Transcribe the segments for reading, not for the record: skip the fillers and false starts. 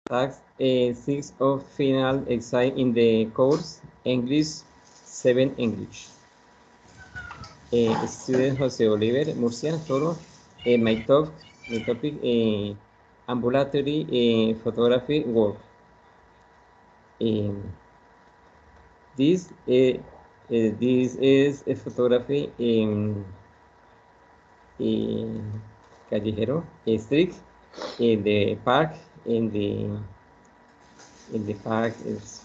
Task 6 of final exam in the course English 7 English. Student Jose Oliver, Murcia, Toro. My topic, ambulatory photography work. This is a photography in callejero, street, in the park, in the park is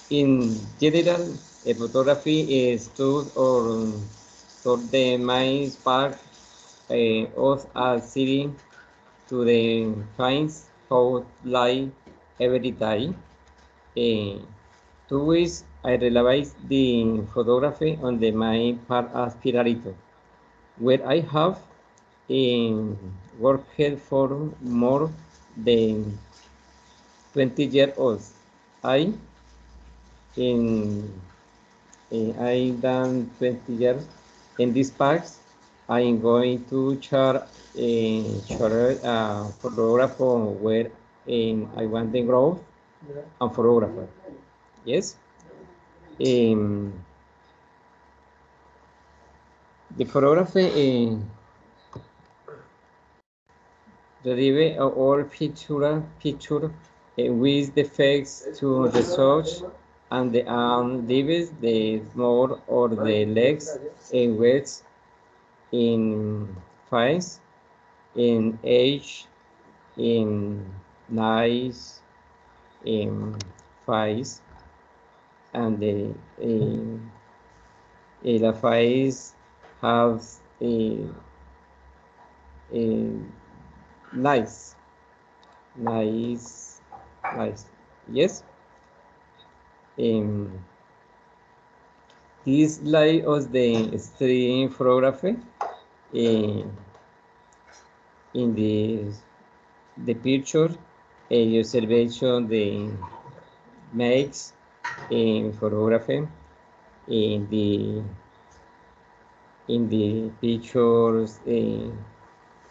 in general, a photography is stood or toward the main park of a city to the finds how light every day. Uh, Two ways I realize the photography on the my part as Pirarito, where I have worked for more than 20 years old. I in I done 20 years in these parks. I'm going to chart a photographer where I want to grow and photographer. Yes. Um, the photography derive all picture with the face to the search and the arm leaves the more or the legs and weights in face, in age, in nice, in face, and the face has a nice, nice, nice. Yes. Um, this light of the stream photography in the picture observation the makes in photography in the pictures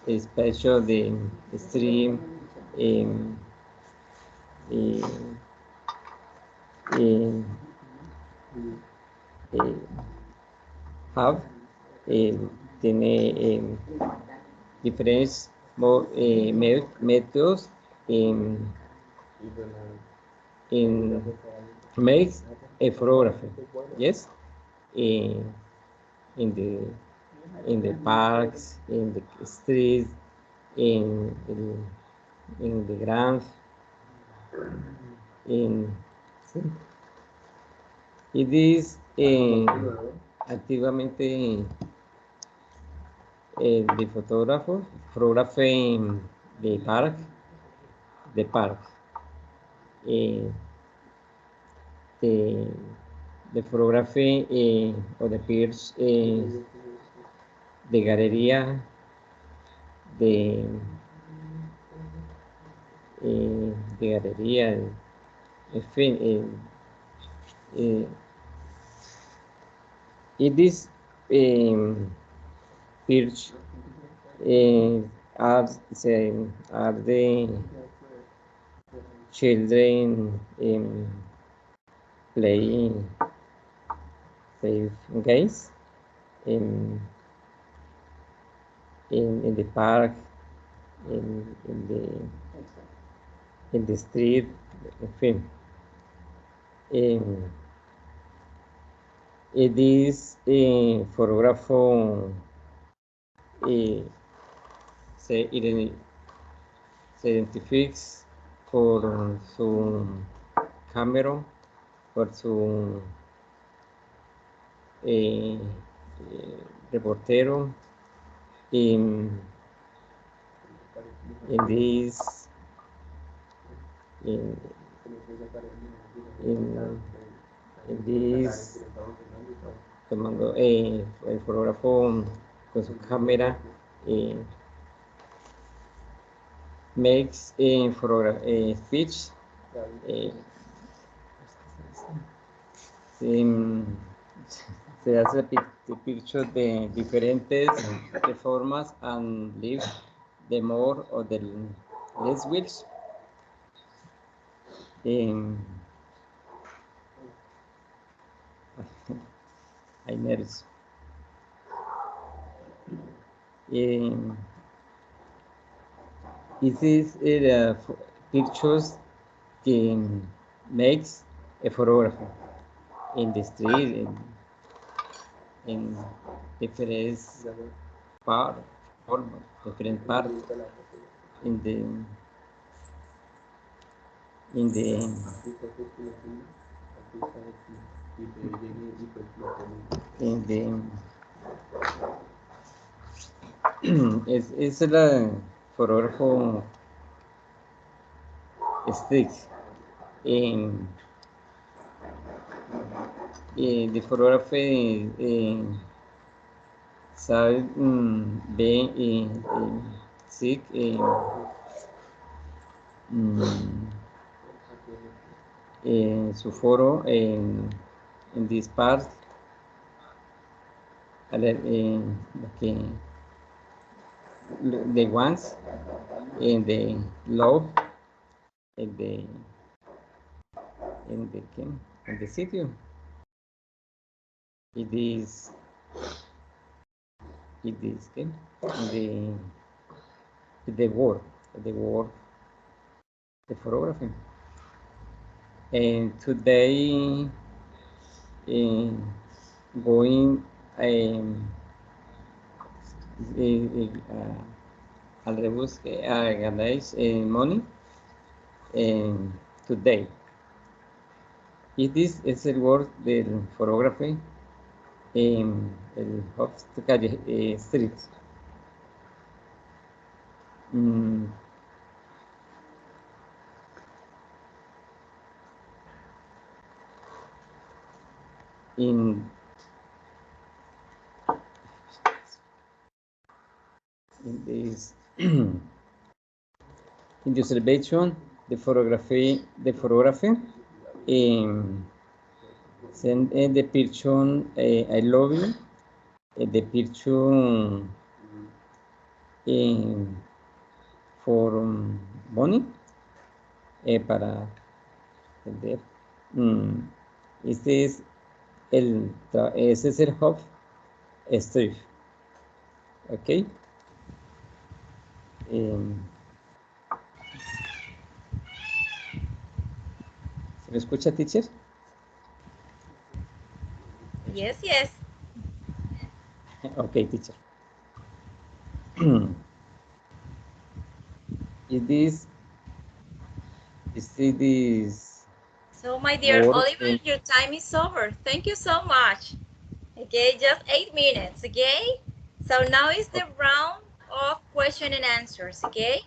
especially the stream um, um, have tiene diferentes métodos in makes a photography. Yes, in in the in the parks, in the streets, in the grounds, in it is activamente the photography the park, the park, eh, the the photography or the peers, the galería, the de galería, en fin, it is peers are are the children playing play games in in the park, in the street, en fin. It is photographer eh, se, se identifica por su cámara, por su reportero in this in in, in this tomando el fotógrafo con su cámara makes speech eh, se hace picture de diferentes formas and leave the more or Les Wills. I nervous. This is pictures makes a photography in the street, in different part, different part, in the es el fotógrafo stick the photography sabe ve sick su foro in this part the ones in the love in the sitio. It is the work the photography. And today going al rebusque a ganar money today. Y this es el work del photography en el calle street. In this in the observation the photography send the picture I love you the picture for money para vender. Ese es el hub street. Ok. ¿Se me escucha, teacher? Yes, yes. Okay, teacher. This. So, my dear Oliver, your time is over. Thank you so much. Okay, just 8 minutes, okay? So now is the round of question and answers, okay?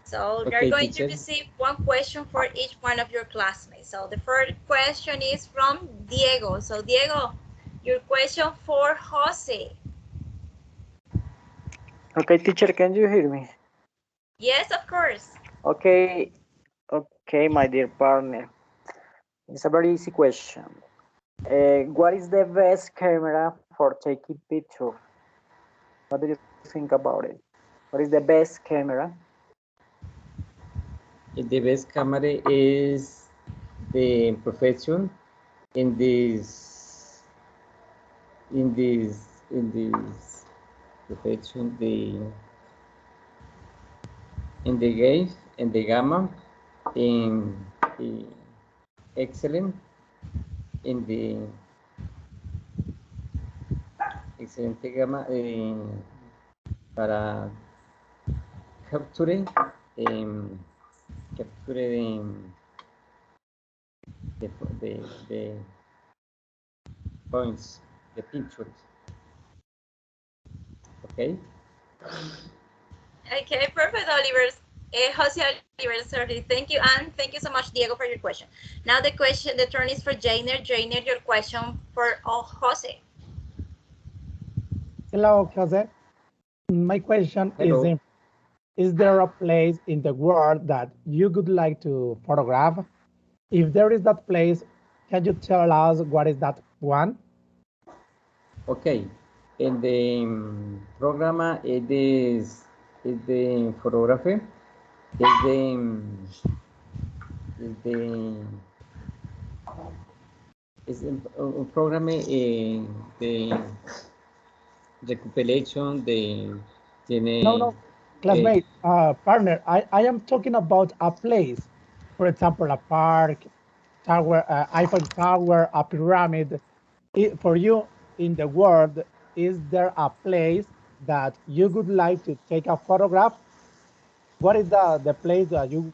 So they're going to receive one question for each one of your classmates. So the first question is from Diego. So Diego, your question for Jose. Okay, teacher, can you hear me? Yes, of course. Okay, my dear partner. It's a very easy question. What is the best camera for taking pictures? What do you think about it? What is the best camera? The best camera is the profession in this profession in the game in the gamma in the excellent in the excelente gamma para capture the points, the pictures. Okay. Okay, perfect, Oliver. Jose Oliver, sorry. Thank you, and thank you so much, Diego, for your question. Now the turn is for Jainer. Jainer, your question for Jose. Hello, Jose. My question is there a place in the world that you would like to photograph? If there is that place, can you tell us what is that one? Okay. In the program, it is the photography es un programa de recuperación tiene No, classmate, partner, I am talking about a place. For example, a park, tower, Eiffel Tower, a pyramid. For you in the world, is there a place that you would like to take a photograph? What is the place that you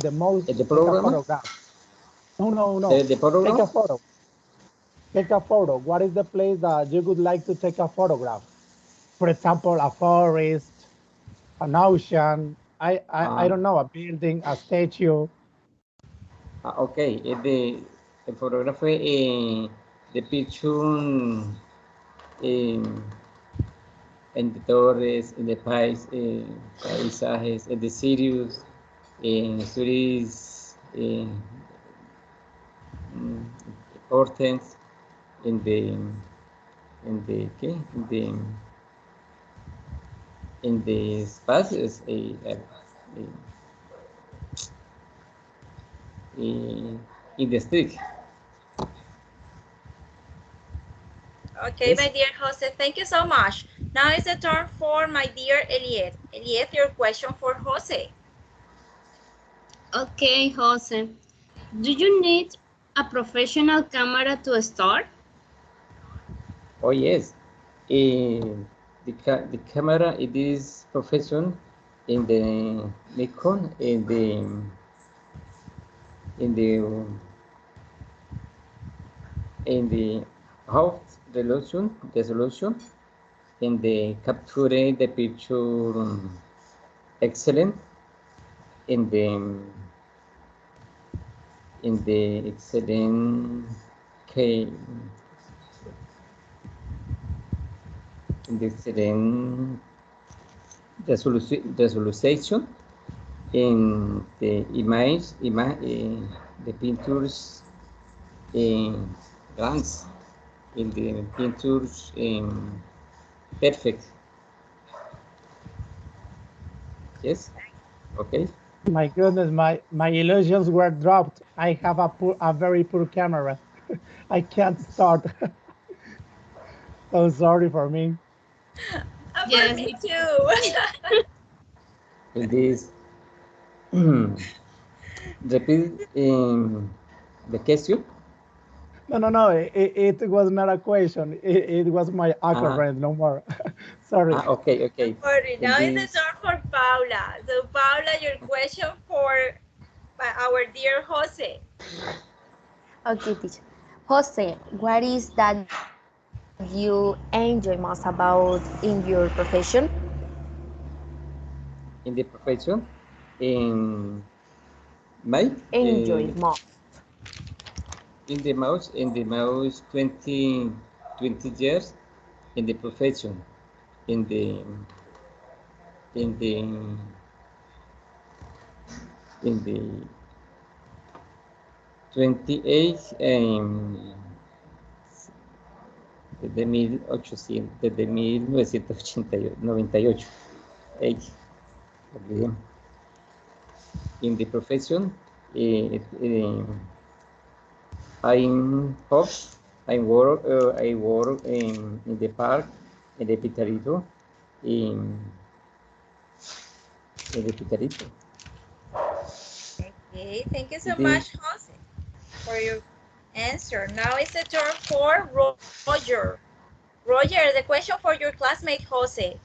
the most the take a programa photograph? No. the Take a program. photo. Take a photo. What is the place that you would like to take a photograph? For example, a forest, an ocean. I don't know, a building, a statue. Okay, the photography the picture en the torres, en the paisajes, en the cities, cities importance ¿qué? En the espacios in the street. Okay, Yes. my dear Jose, thank you so much. Now it's the turn for my dear Eliet. Eliet, your question for Jose. Okay, Jose. Do you need a professional camera to start? Oh yes. The camera it is profession in the Nikon in the high resolution in the capture the picture excellent in the excellent in the excellent resolution in the the pictures glance in the pictures perfect. Yes. Okay. My goodness, my illusions were dropped. I have a very poor camera. I can't start. So sorry for me. For me too. In this repeat the question. No. It was not a question. It was my occurrence. No more. Sorry. Okay. Sorry, now In it's the turn for Paula. So Paula, your question for our dear Jose. Okay, teacher. Jose, what is that you enjoy most about in your profession? in the profession in my Enjoy most. in the mouse 20 years in the profession in the 28 desde 1800 desde 1998 in the profession I work in the park in the Pitarito in the Pitarito. Okay, thank you so much, Jose, for your answer. Now it's the turn for Roger. Roger, the question for your classmate, Jose.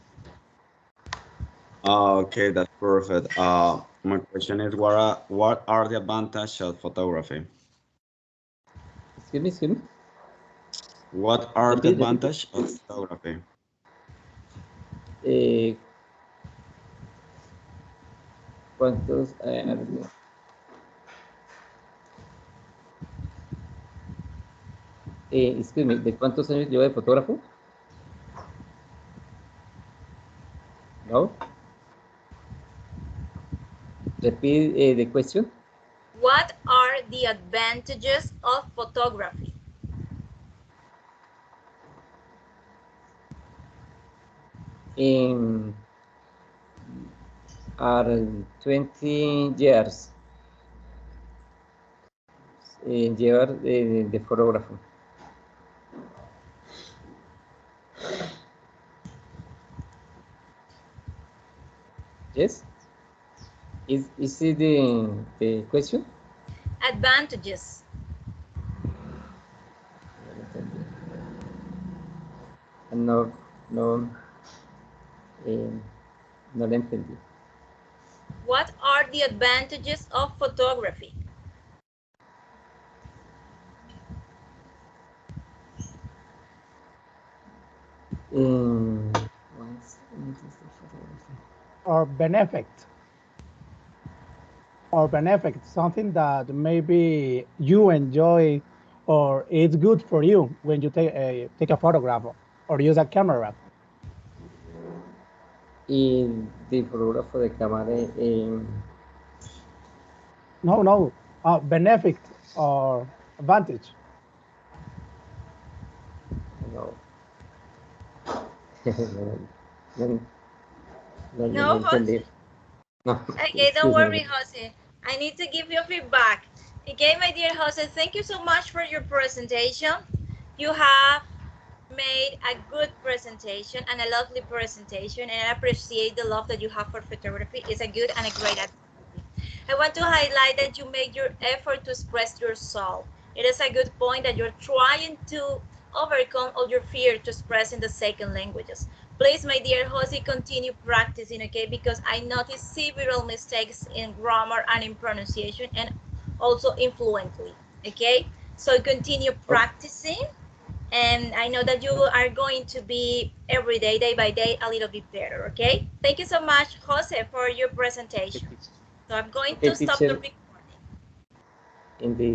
Okay, that's perfect. My question is, what are the advantages of photography? Excuse me. What are the advantages of photography? ¿Cuántos? Excuse me, ¿de cuántos años lleva de fotógrafo? No. Repeat the question. What are the advantages of photography? are 20 years. Llevar de fotógrafo. Yes? Is it the question? Advantages. No lo entendí. What are the advantages of photography? Or benefit. Or benefit, something that maybe you enjoy or it's good for you when you take a photograph or use a camera. Y de fotógrafo de cámara. No, benefit or advantage. No. No, Jose? No. Okay, don't worry, Jose. I need to give you feedback. Okay, my dear Jose, thank you so much for your presentation. You have made a good presentation and a lovely presentation, and I appreciate the love that you have for photography. It's a good and a great activity. I want to highlight that you made your effort to express yourself. It is a good point that you're trying to overcome all your fear to express in the second languages. Please, my dear Jose, continue practicing, okay? Because I noticed several mistakes in grammar and in pronunciation and also in fluently, okay? So continue practicing. And I know that you are going to be every day, day by day, a little bit better, okay? Thank you so much, Jose, for your presentation. So I'm going to stop the recording. In the